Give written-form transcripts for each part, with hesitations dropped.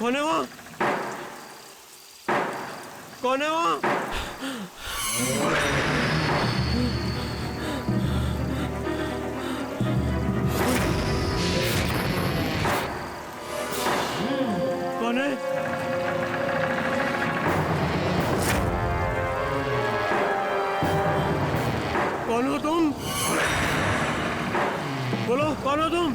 कौन है वहाँ? कौन है वहाँ? कौन है? कौन हो तुम? बोलो, कौन हो तुम?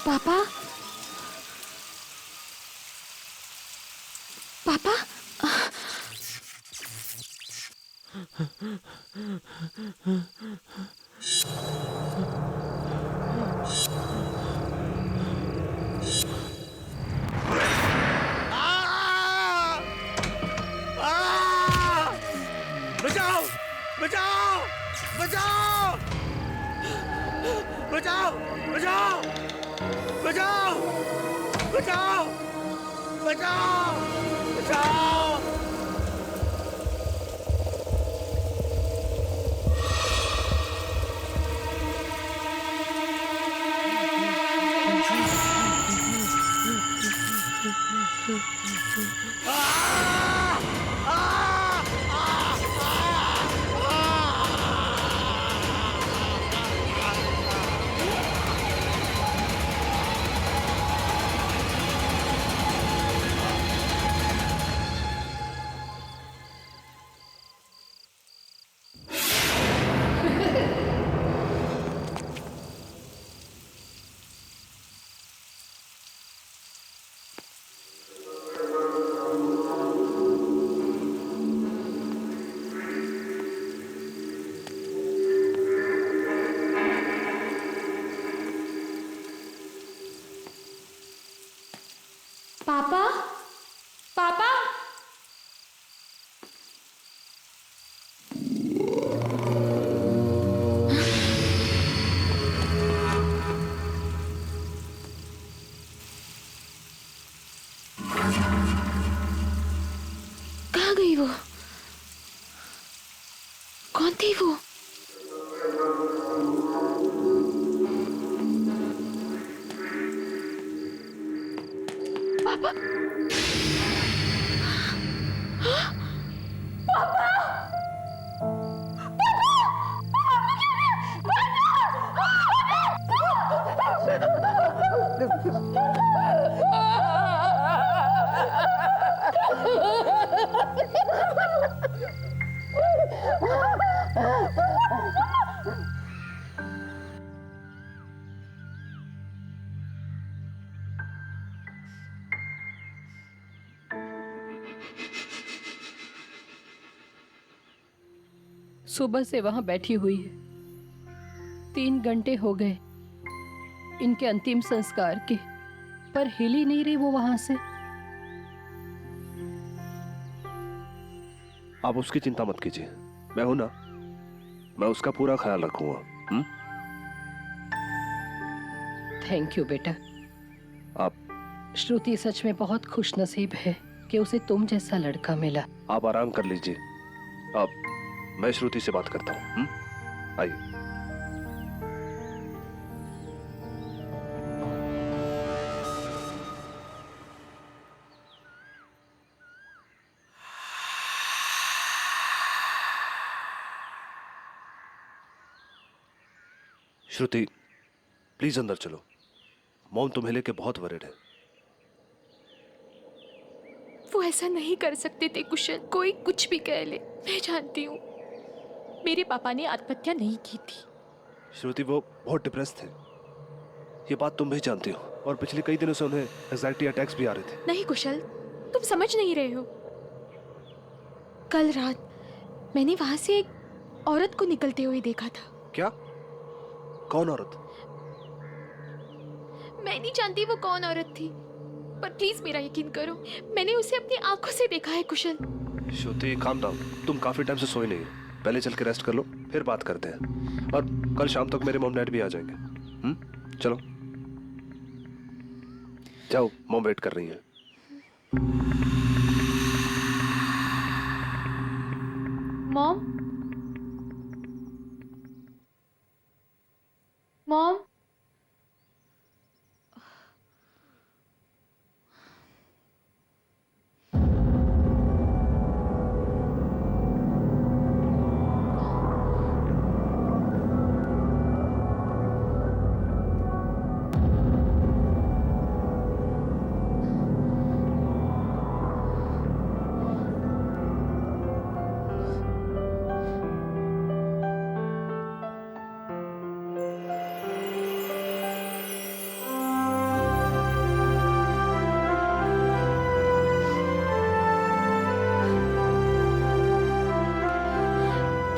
पापा, पापा, बचाओ! बचाओ! बचाओ! बचाओ! बचाओ! बचाओ! बचाओ! बचाओ! बचाओ! पापा, पापा, कहाँ गई वो? कौन थी वो? पापा, सुबह से वहां बैठी हुई है। 3 घंटे हो गए इनके अंतिम संस्कार के, पर हिल ही नहीं रही वो वहां से। आप उसकी चिंता मत कीजिए, मैं हूं ना, मैं उसका पूरा ख्याल रखूंगा। थैंक यू बेटा। आप श्रुति सच में बहुत खुशनसीब है कि उसे तुम जैसा लड़का मिला। आप आराम कर लीजिए। आप मैं श्रुति से बात करता हूँ। आइए। श्रुति, प्लीज अंदर चलो। मॉम तुम्हें लेके बहुत वरिड है। वो ऐसा नहीं कर सकते थे कुशल, कोई कुछ भी कह ले। मैं जानती हूँ मेरे पापा ने आत्महत्या नहीं की थी। श्रुति, वो बहुत डिप्रेस थे, ये बात तुम भी जानती हो, और पिछले कई दिनों से उन्हें एंजाइटी अटैक्स भी आ रहे थे। नहीं कुशल, तुम समझ नहीं रहे हो। कल रात मैंने वहां से एक औरत को निकलते हुए देखा था। क्या? कौन औरत? मैं नहीं जानती वो कौन औरत थी, पर प्लीज मेरा यकीन करो, मैंने उसे अपनी आंखों से देखा है कुशल। श्रुति, काम डाउन। तुम काफी टाइम से सोए नहीं हो, पहले चल के रेस्ट कर लो, फिर बात करते हैं। और कल शाम तक मेरे मॉम डैड भी आ जाएंगे। चलो जाओ, मॉम वेट कर रही है। मॉम, मॉम,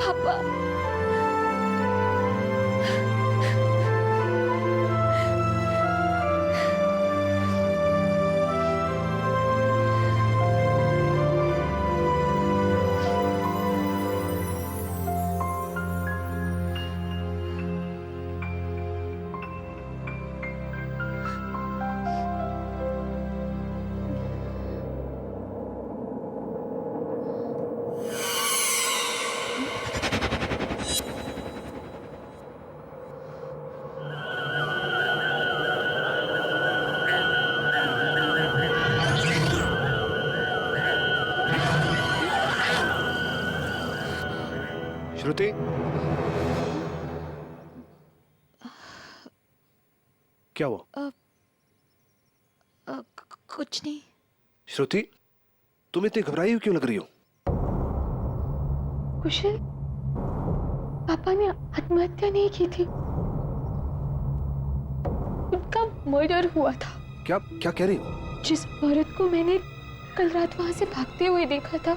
पापा, श्रुति, क्या हुआ? कुछ नहीं। श्रुति, तुम इतनी घबराई हुई क्यों लग रही हो? कुशल, पापा ने आत्महत्या नहीं की थी, उनका मर्डर हुआ था। क्या क्या कह रही हो? जिस औरत को मैंने कल रात वहां से भागते हुए देखा था,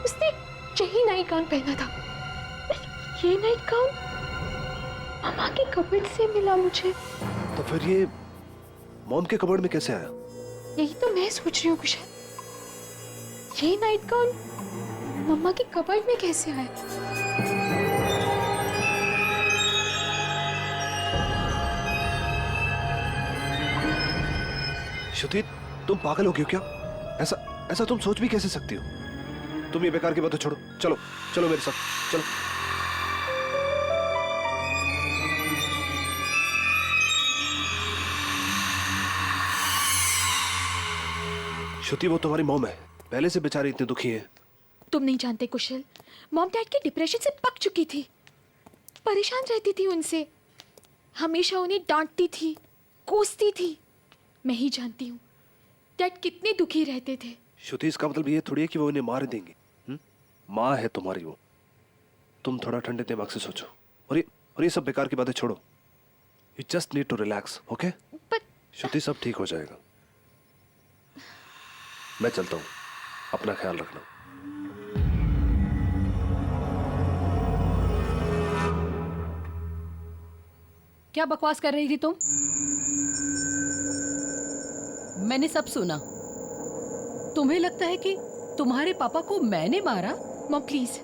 उसने यही नाइट गाउन पहना था। ये नाइट गाउन मामा के कपड़े से मिला मुझे। तो फिर ये मॉम के कबर्ड में कैसे आया? यही तो मैं सोच रही हूँ कुशल, ये नाइट गाउन मम्मा के कपबोर्ड में कैसे आया? श्रुति, तुम पागल हो गई हो क्या? ऐसा ऐसा तुम सोच भी कैसे सकती हो? तुम ये बेकार की बातें छोड़ो, चलो चलो मेरे साथ, चलो। श्रुति, वो तुम्हारी मॉम है, पहले से बेचारी इतनी दुखी है। तुम नहीं जानते कुशल, मॉम डैड के डिप्रेशन से पक चुकी थी, परेशान रहती थी उनसे, हमेशा उन्हें डांटती थी, कोसती थी। मैं ही जानती हूँ डैड कितने दुखी रहते थे। श्रुति, इसका मतलब ये थोड़ी है कि वो इन्हें मार देंगी। माँ है तुम्हारी वो। तुम थोड़ा ठंडे दिमाग से सोचो, और ये सब बेकार की बातें छोड़ो। You just need to relax, okay? Shruti, सब ठीक हो जाएगा। मैं चलता हूँ, अपना ख्याल रखना। क्या बकवास कर रही थी तुम? मैंने सब सुना। तुम्हें लगता है कि तुम्हारे पापा को मैंने मारा? मॉम प्लीज,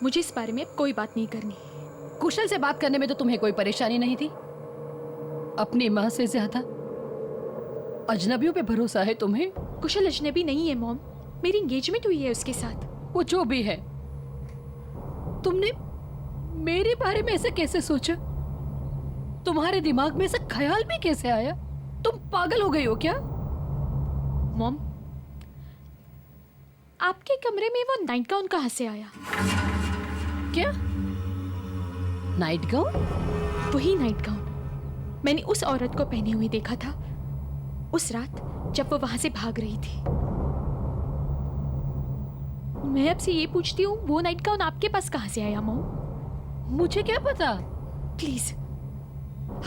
मुझे इस बारे में कोई बात नहीं करनी। कुशल से बात करने में तो तुम्हें कोई परेशानी नहीं थी। अपनी माँ से ज्यादा अजनबियों पे भरोसा है तुम्हें। कुशल अजनबी नहीं है मॉम, मेरी एंगेजमेंट हुई है उसके साथ। वो जो भी है, तुमने मेरे बारे में ऐसे कैसे सोचा? तुम्हारे दिमाग में ऐसा ख्याल भी कैसे आया? तुम पागल हो गई हो क्या? मॉम, आपके कमरे में वो नाइट गाउन कहाँ से आया? क्या नाइट गाउन? वही नाइट गाउन मैंने उस औरत को पहने हुए देखा था उस रात जब वो वहां से भाग रही थी। मैं आपसे ये पूछती हूँ, वो नाइट गाउन आपके पास कहाँ से आया मॉम? मुझे क्या पता? प्लीज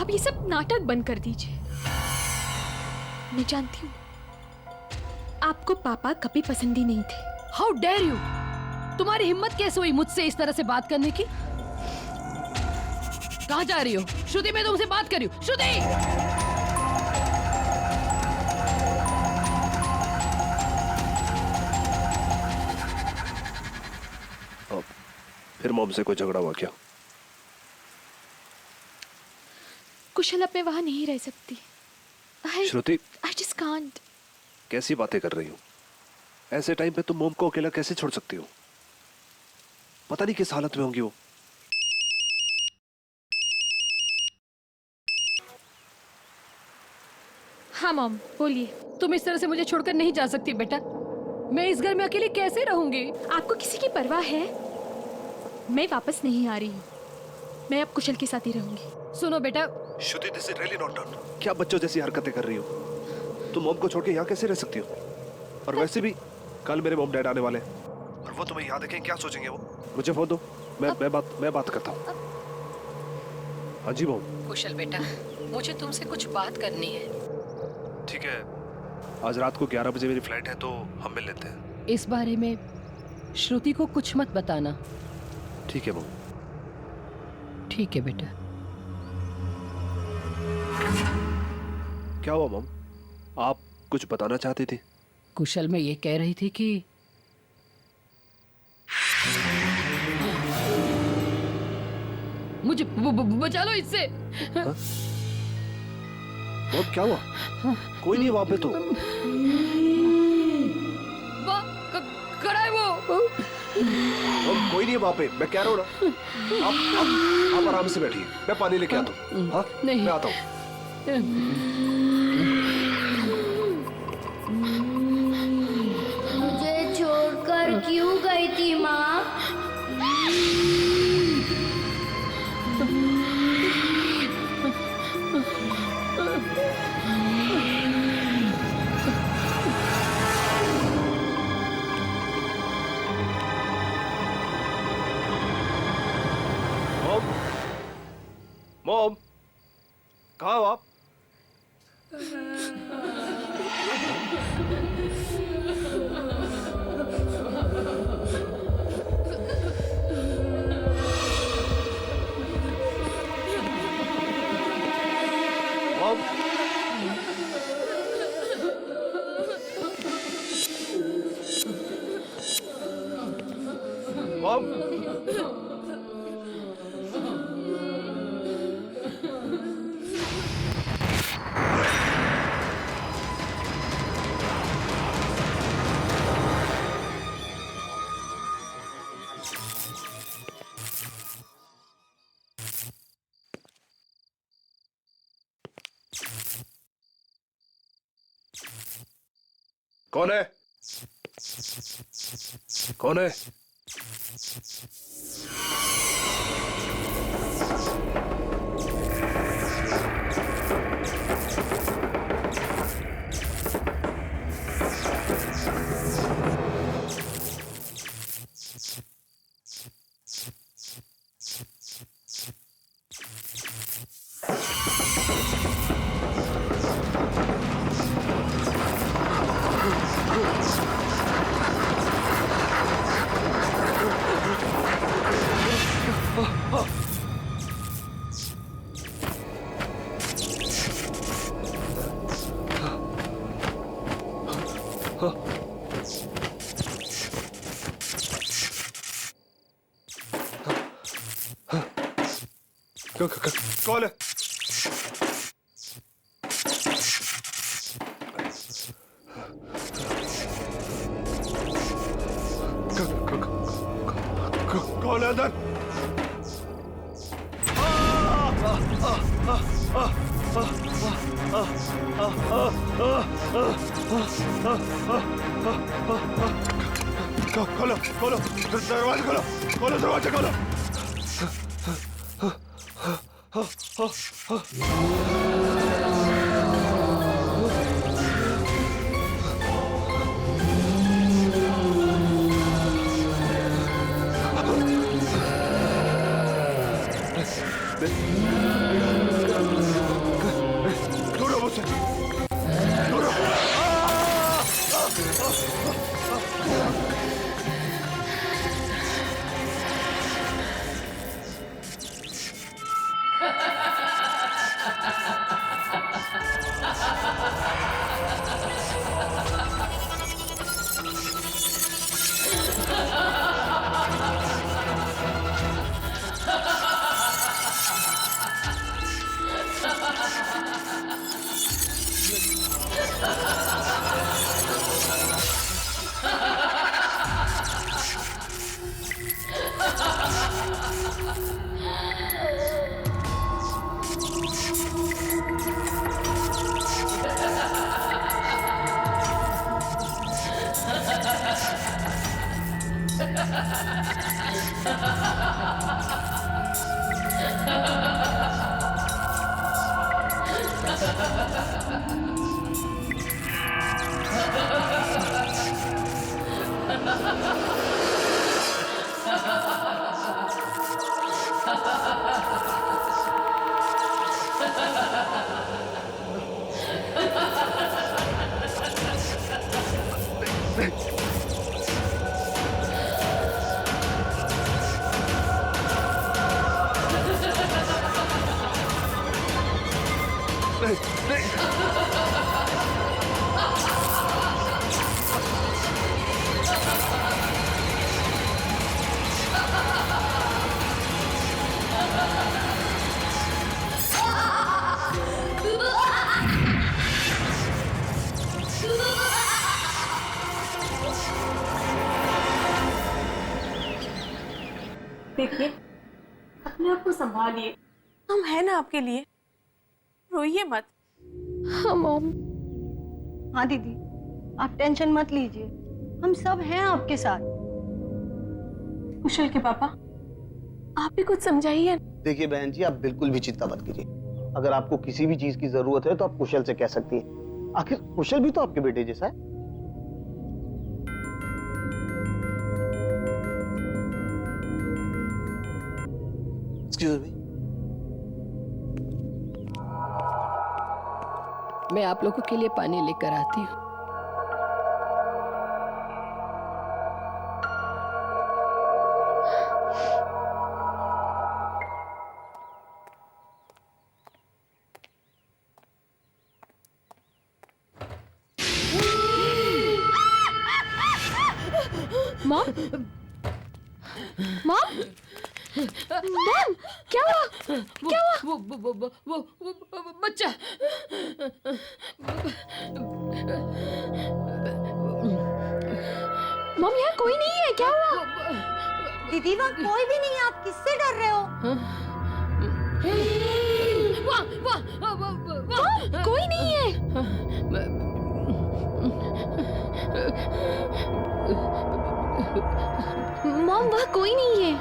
अब ये सब नाटक बंद कर दीजिए। मैं जानती हूँ आपको पापा कभी पसंद ही नहीं थे। How dare you! तुम्हारी हिम्मत कैसे हुई मुझसे इस तरह से बात करने की? कहाँ जा रही हो? श्रुति, मैं तुमसे बात कर रही हूँ। श्रुति! फिर मॉम से कोई झगड़ा हुआ क्या? कुशल, अब मैं वहां नहीं रह सकती। श्रुति, I just can't. कैसी बातें कर रही हो? ऐसे टाइम पे तुम मॉम को अकेला कैसे छोड़ सकती हो? पता नहीं किस हालत में होंगी वो। हाँ मॉम, बोलिए। तुम इस तरह से मुझे छोड़कर नहीं जा सकती बेटा। मैं इस घर में अकेली कैसे रहूंगी? आपको किसी की परवाह है? मैं वापस नहीं आ रही हूँ। मैं अब कुशल के साथ ही रहूंगी। सुनो बेटा, Shruti, this is really not done. क्या बच्चों जैसी हरकतें कर रही हो? तुम मॉम को छोड़ के यहाँ कैसे रह सकती हो? और वैसे भी कल मेरे मॉम डैड आने वाले हैं और वो तुम्हें यहाँ देखें, क्या सोचेंगे वो? मुझे फोन दो, मैं बात करता हूँ। हाँ जी मॉम। कुशल बेटा, मुझे तुमसे कुछ बात करनी है। ठीक है, आज रात को 11 बजे मेरी फ्लाइट है तो हम मिल लेते हैं। इस बारे में श्रुति को कुछ मत बताना। ठीक है मॉम। ठीक है बेटा। क्या हुआ मॉम? आप कुछ बताना चाहती थी? कुशल, मैं ये कह रही थी कि मुझे बचा लो इससे। मॉम क्या हुआ? कोई नहीं वहां पे तो। खड़ा है वो। मॉम कोई नहीं है वहां पे, मैं कह रहा हूँ ना। आप आराम से बैठिए, मैं पानी लेके आता हूँ। हाँ नहीं। मैं आता हूँ। मुझे छोड़कर क्यों गई थी माँ? मॉम, मॉम, कहाँ हो आप? मॉम, मॉम, कौन है? कौन है? कौन है? कौन है अंदर? खोलो खोलो दरवाजा खोलो, खोलो दरवाजा खोलो। दूर हो मुझसे, दूर हो। देखिए, अपने आप को संभालिए, हम हैं ना आपके लिए, रोइए मत। हाँ मॉम। हाँ दीदी, आप टेंशन मत लीजिए, हम सब हैं आपके साथ। कुशल के पापा, आप भी कुछ समझाइए। देखिए बहन जी, आप बिल्कुल भी चिंता मत कीजिए। अगर आपको किसी भी चीज की जरूरत है तो आप कुशल से कह सकती हैं। आखिर कुशल भी तो आपके बेटे जैसा है। Excuse me. मैं आप लोगों के लिए पानी लेकर आती हूँ। मॉम, मॉम, मॉम, क्या हुआ? क्या हुआ? वो बच्चा। मॉम, यहाँ कोई नहीं है, क्या हुआ? दीदी वहाँ कोई भी नहीं है, आप किससे डर रहे हो? मॉम, कोई नहीं है। मॉम, वहाँ कोई नहीं है।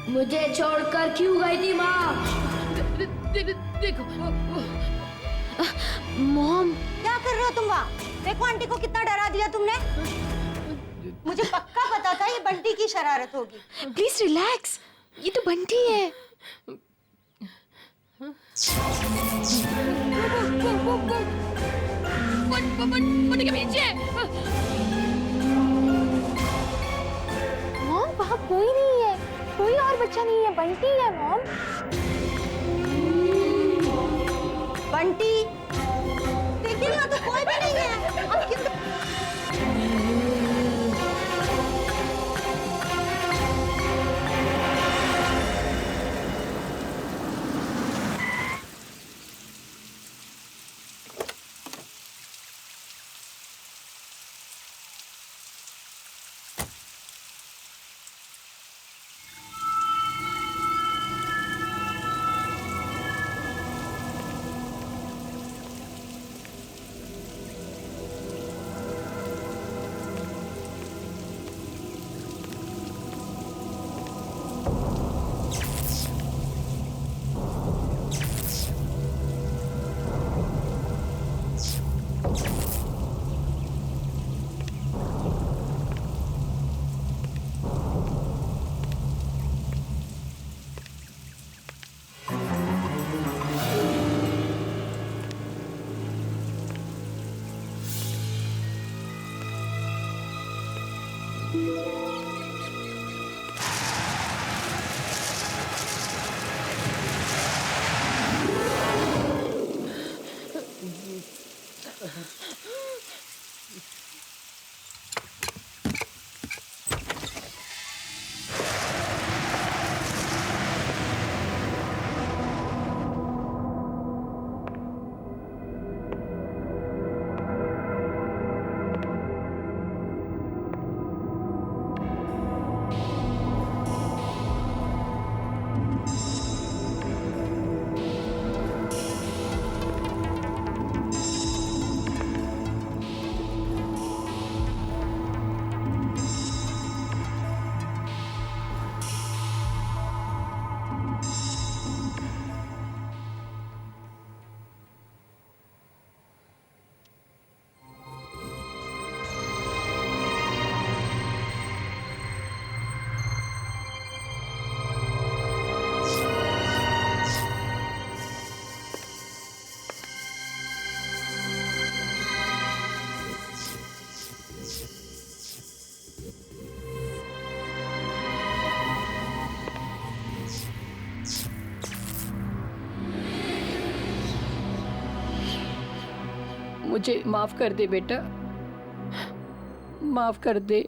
मुझे छोड़कर क्यों गई थी माँ? देखो मॉम, क्या कर रहे हो तुम वहाँ? देखो आंटी को कितना डरा दिया तुमने। मुझे पक्का पता था ये बंटी की शरारत होगी। प्लीज रिलैक्स, ये तो बंटी है। बंटी के पीछे। मॉम, वहाँ कोई नहीं है, कोई और बच्चा नहीं है, बंटी है मॉम। बंटी, देखिए यहाँ तो कोई भी नहीं है। अब क्यों? मुझे माफ कर दे बेटा, माफ कर दे।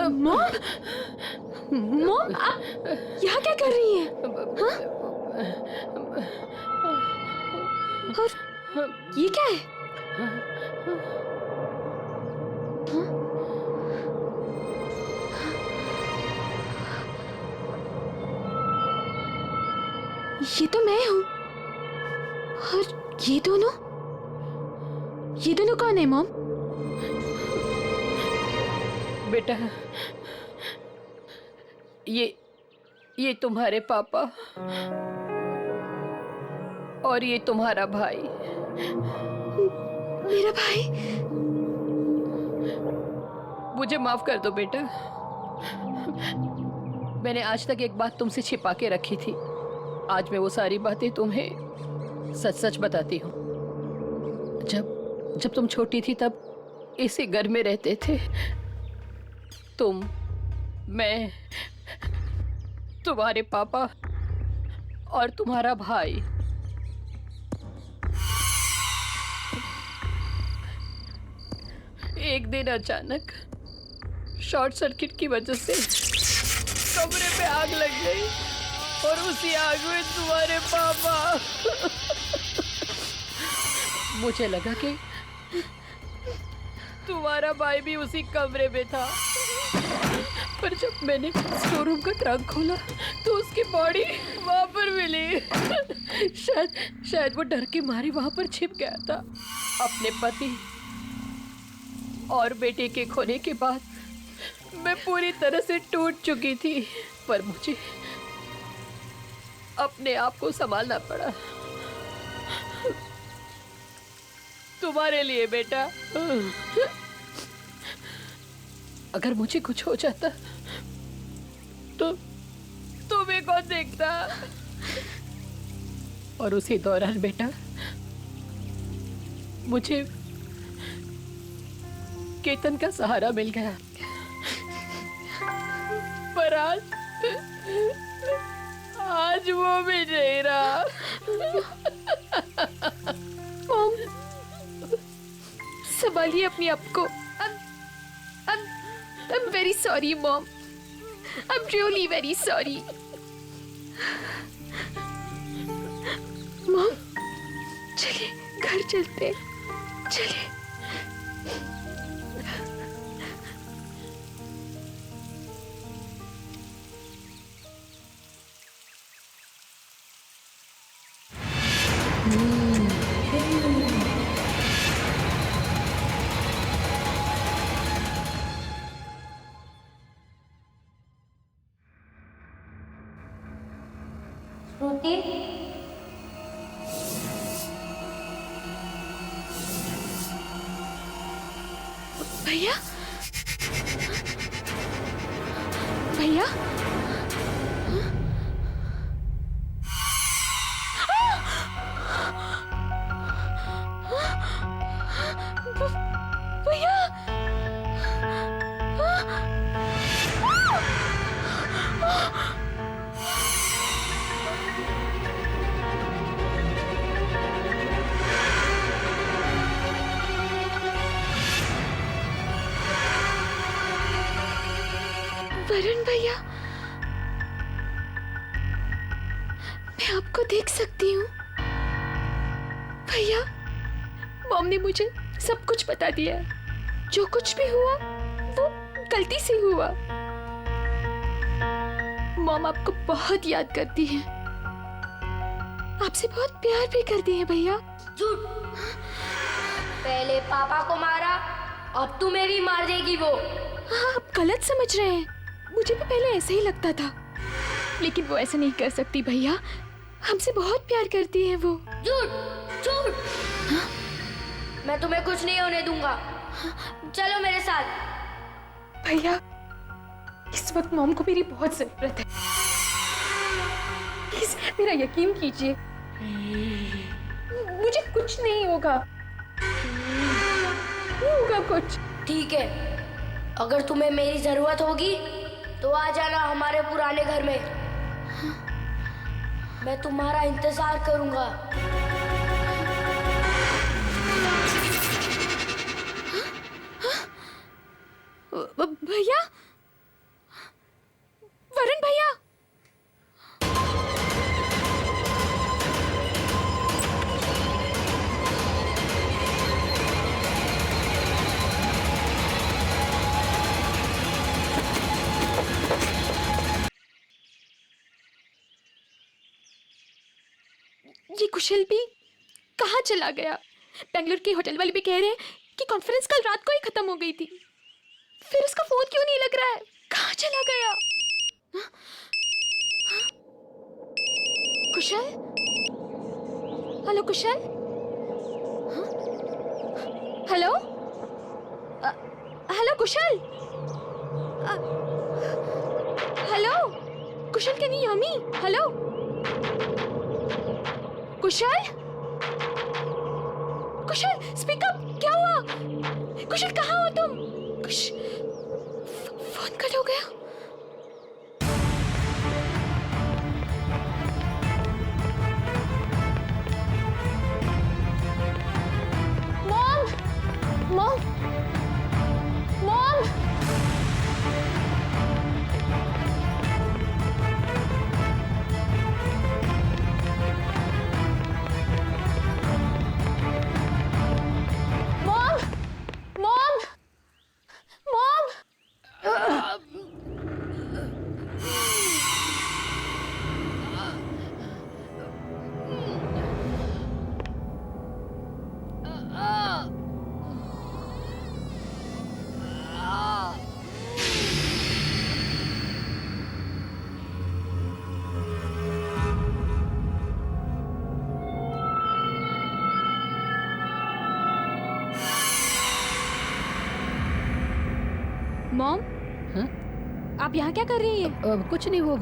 मॉम, मॉम, आप यहाँ क्या कर रही हैं? हाँ? और ये क्या है? हाँ? ये तो मैं हूँ। और ये दोनों कौन है मॉम? बेटा, ये तुम्हारे पापा और ये तुम्हारा भाई। मेरा भाई? मुझे माफ कर दो बेटा, मैंने आज तक एक बात तुमसे छिपा के रखी थी। आज मैं वो सारी बातें तुम्हें सच सच बताती हूँ। जब तुम छोटी थी तब इसी घर में रहते थे। तुम, मैं, तुम्हारे पापा और तुम्हारा भाई। एक दिन अचानक शॉर्ट सर्किट की वजह से कमरे पे आग लग गई और उसी आग में तुम्हारे पापा। मुझे लगा कि तुम्हारा भाई भी उसी कमरे में था, पर जब मैंने स्टोर रूम का ट्रंक खोला तो उसकी बॉडी वहां पर मिली। शायद वो डर के मारे वहां पर छिप गया था। अपने पति और बेटे के खोने के बाद मैं पूरी तरह से टूट चुकी थी, पर मुझे अपने आप को संभालना पड़ा तुम्हारे लिए बेटा। अगर मुझे कुछ हो जाता तो तुम्हें कौन देखता? और उसी दौरान बेटा मुझे केतन का सहारा मिल गया, पर आज वो भी नहीं रहा। मॉम, संभालिए अपने आप को। I'm very sorry, Mom. I'm really very sorry. Mom, चलिए घर चलते हैं। चलिए। श्रुति, भैया, भैया, भैया, वरुण भैया, मैं आपको देख सकती हूँ। भैया, मॉम ने मुझे सब कुछ बता दिया है। जो कुछ भी हुआ वो गलती से हुआ। मॉम आपको बहुत याद करती है, आपसे बहुत प्यार भी करती है। भैया, झूठ। पहले पापा को मारा, अब तुम्हें भी मार देगी वो। हाँ, आप गलत समझ रहे हैं। मुझे भी पहले ऐसा ही लगता था, लेकिन वो ऐसा नहीं कर सकती। भैया, हमसे बहुत प्यार करती है वो। झूठ झूठ। मैं तुम्हें कुछ नहीं होने दूंगा। चलो मेरे साथ। भैया, इस वक्त मॉम को मेरी बहुत जरूरत है। प्लीज मेरा यकीन कीजिए, मुझे कुछ नहीं होगा। नहीं होगा कुछ। ठीक है, अगर तुम्हें मेरी जरूरत होगी तो आ जाना हमारे पुराने घर में। मैं तुम्हारा इंतजार करूंगा। भैया, वरुण भैया, ये कुशल भी कहाँ चला गया? बेंगलुरु के होटल वाले भी कह रहे हैं कि कॉन्फ्रेंस कल रात को ही खत्म हो गई थी। फिर उसका फोन क्यों नहीं लग रहा है? कहाँ चला गया? Kushal? Hello Kushal? Hello? Hello Kushal? Hello Kushal, can you hear me? Hello Kushal? Kushal, speak up. क्या हुआ? कुशल, कहाँ हो तुम? फोन कट हो गया। Mom, mom, mom, mom, mom, mom. Mom, हाँ? आप यहाँ क्या कर रही हैं? कुछ नहीं, वो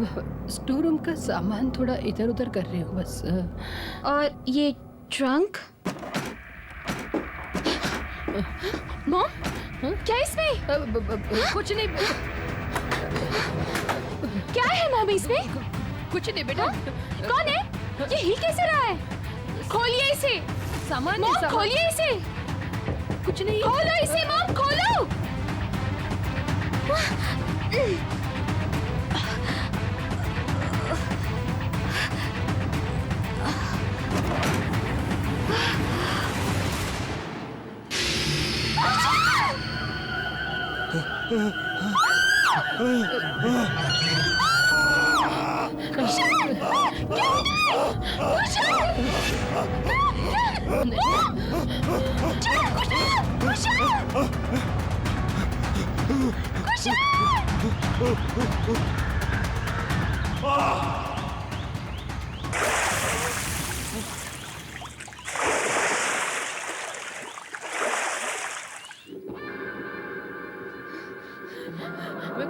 स्टोर रूम का सामान थोड़ा इधर उधर कर रही हूँ बस। और ये ट्रंक? मॉम, क्या इसमें? कुछ नहीं, क्या है मॉम इसमें? कुछ नहीं बेटा। कौन है? ये हिल कैसे रहा है? खोलिए इसे। सामान मॉम, सामान- खोलिए इसे। कुछ नहीं। खोलो इसे मॉम, खोलो।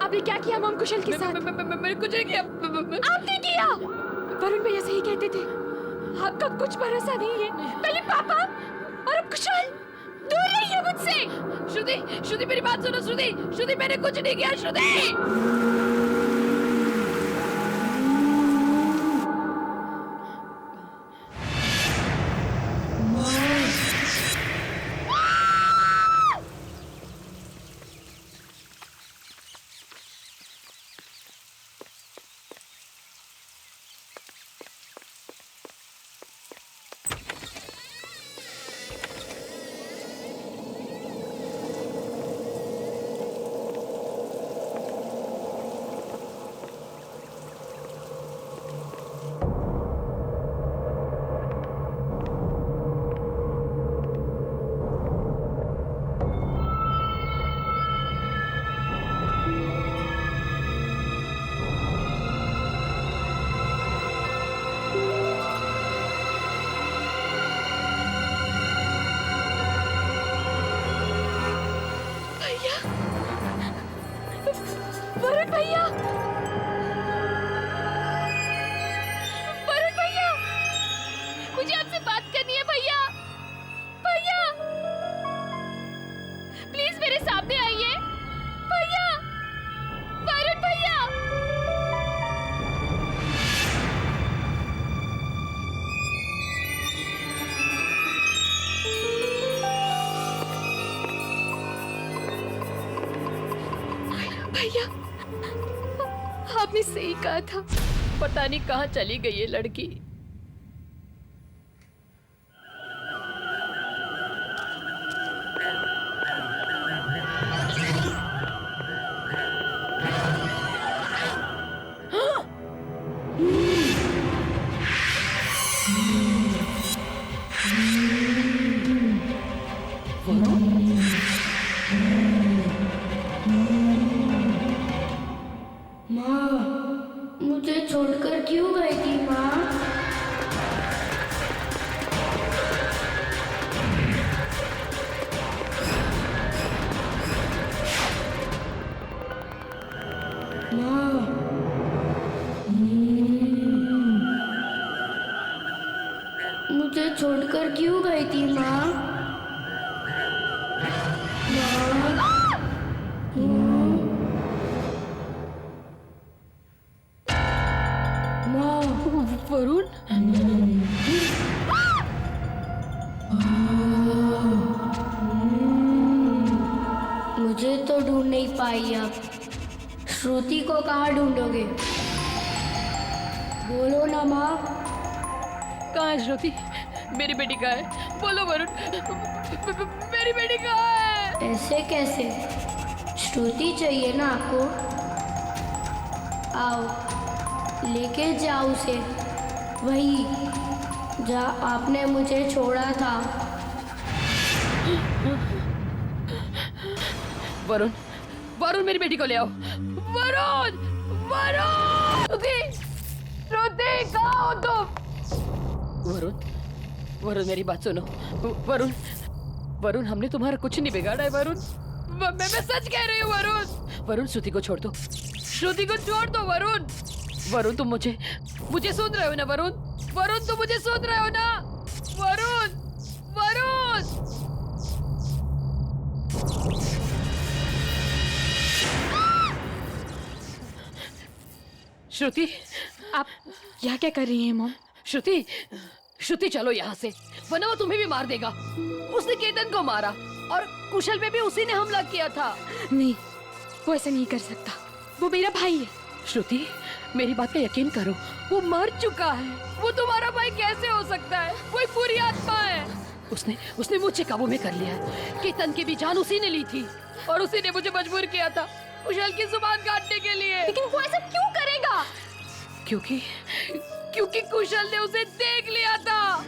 आपने क्या किया मॉम कुशल के साथ? मैंने कुछ नहीं किया। आपने किया। वरुण भैया सही कहते थे, आपका कुछ भरोसा नहीं है। पहले पापा और अब कुशल। दूर रहिए मुझसे। श्रुति मेरी बात सुनो। श्रुति मैंने कुछ नहीं किया। श्रुति वरुण भैया, वरुण भैया, मुझे आपसे बात करनी है भैया। भैया, प्लीज मेरे सामने आइए। भैया, वरुण भैया। भैया, आपने सही कहा था। पता नहीं कहाँ चली गई ये लड़की। मुझे छोड़कर क्यों गई थी माँ? मुझे छोड़कर क्यों गई थी माँ? वरुण, मुझे तो ढूंढ नहीं पाई अब। श्रुति को कहाँ ढूंढोगे? बोलो ना माँ। कहाँ है श्रुति? मेरी बेटी कहाँ है? बोलो वरुण, मेरी बेटी कहाँ है? ऐसे कैसे? श्रुति चाहिए ना आपको? आओ, लेके जाओ उसे वही जहाँ आपने मुझे छोड़ा था। वरुण, वरुण मेरी बेटी को ले आओ। वरुण, वरुण, श्रुति कहाँ हो तुम? वरुण, वरुण मेरी बात सुनो। वरुण, वरुण हमने तुम्हारा कुछ नहीं बिगाड़ा है। वरुण, मैं सच कह रही हूँ वरुण। वरुण श्रुति को छोड़ दो, श्रुति को छोड़ दो वरुण। वरुण तुम मुझे सुन रहे हो ना वरुण? वरुण तुम मुझे सुन रहे हो ना? वरुण, वरुण। श्रुति, आप यहाँ क्या कर रही हैं मॉम? श्रुति, श्रुति चलो यहाँ से, वरना वो तुम्हें भी मार देगा। उसने केतन को मारा और कुशल पे भी उसी ने हमला किया था। नहीं, वो ऐसा नहीं कर सकता, वो मेरा भाई है। श्रुति, मेरी बात का यकीन करो, वो मर चुका है। वो तुम्हारा भाई कैसे हो सकता है? वो एक बुरी आत्मा है। उसने मुझे काबू में कर लिया है। केतन की भी जान उसी ने ली थी और उसी ने मुझे मजबूर किया था कुशल की जुबान काटने के लिए। लेकिन वो ऐसा क्यों करेगा? क्योंकि कुशल ने उसे देख लिया था।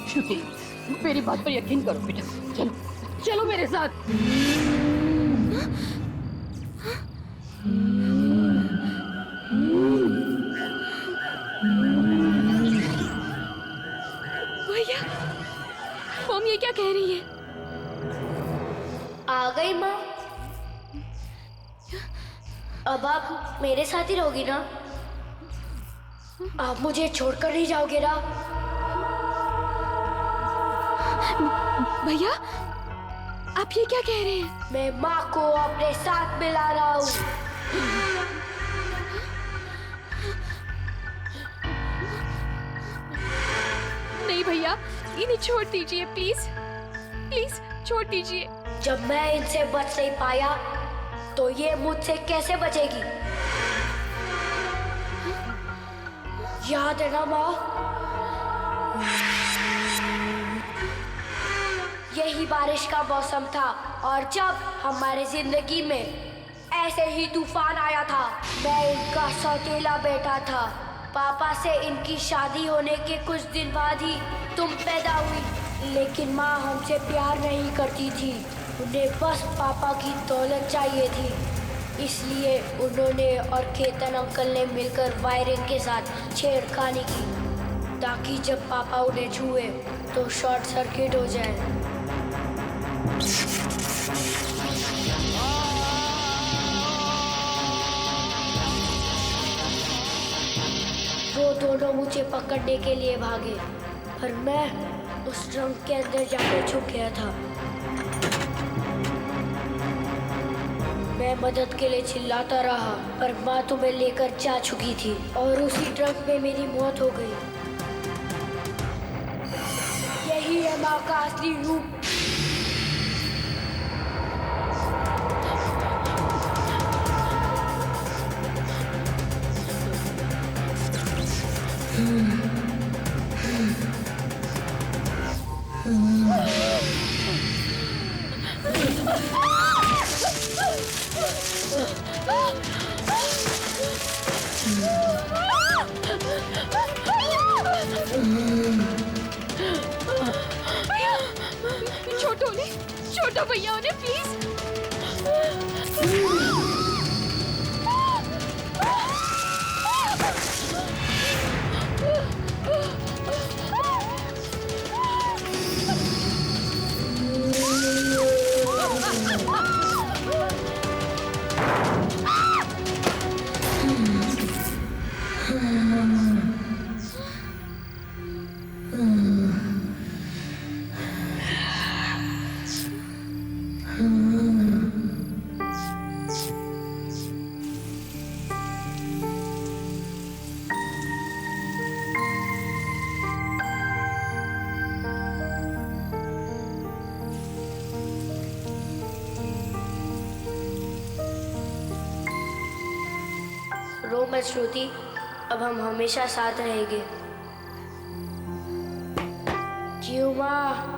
श्रुति, मेरी बात पर यकीन करो बेटा, चलो चलो मेरे साथ। भैया, मॉम ये क्या कह रही है? आ गई माँ। अब आप मेरे साथ ही रहोगी ना? आप मुझे छोड़कर नहीं जाओगे ना? भैया, आप ये क्या कह रहे हैं? मैं माँ को अपने साथ मिला रहा हूँ। नहीं भैया, इन्हें छोड़ दीजिए प्लीज, प्लीज छोड़ दीजिए। जब मैं इनसे बच नहीं पाया तो ये मुझसे कैसे बचेगी? याद है ना माँ? यही बारिश का मौसम था और जब हमारे जिंदगी में ऐसे ही तूफान आया था। मैं इनका सौतेला बेटा था। पापा से इनकी शादी होने के कुछ दिन बाद ही तुम पैदा हुई, लेकिन माँ हमसे प्यार नहीं करती थी। उन्हें बस पापा की दौलत चाहिए थी, इसलिए उन्होंने और केतन अंकल ने मिलकर वायरिंग के साथ छेड़खानी की ताकि जब पापा उन्हें छुए तो शॉर्ट सर्किट हो जाए। वो दोनों मुझे पकड़ने के लिए भागे, पर मैं उस ट्रंक के अंदर जाकर छुप गया था। मैं मदद के लिए चिल्लाता रहा, पर माँ तुम्हें लेकर जा चुकी थी और उसी ट्रंक में मेरी मौत हो गई। यही है माँ का असली रूप। छोटो भैया उन्हें प्लीज। रो मत श्रुति, अब हम हमेशा साथ रहेंगे। क्यों माँ?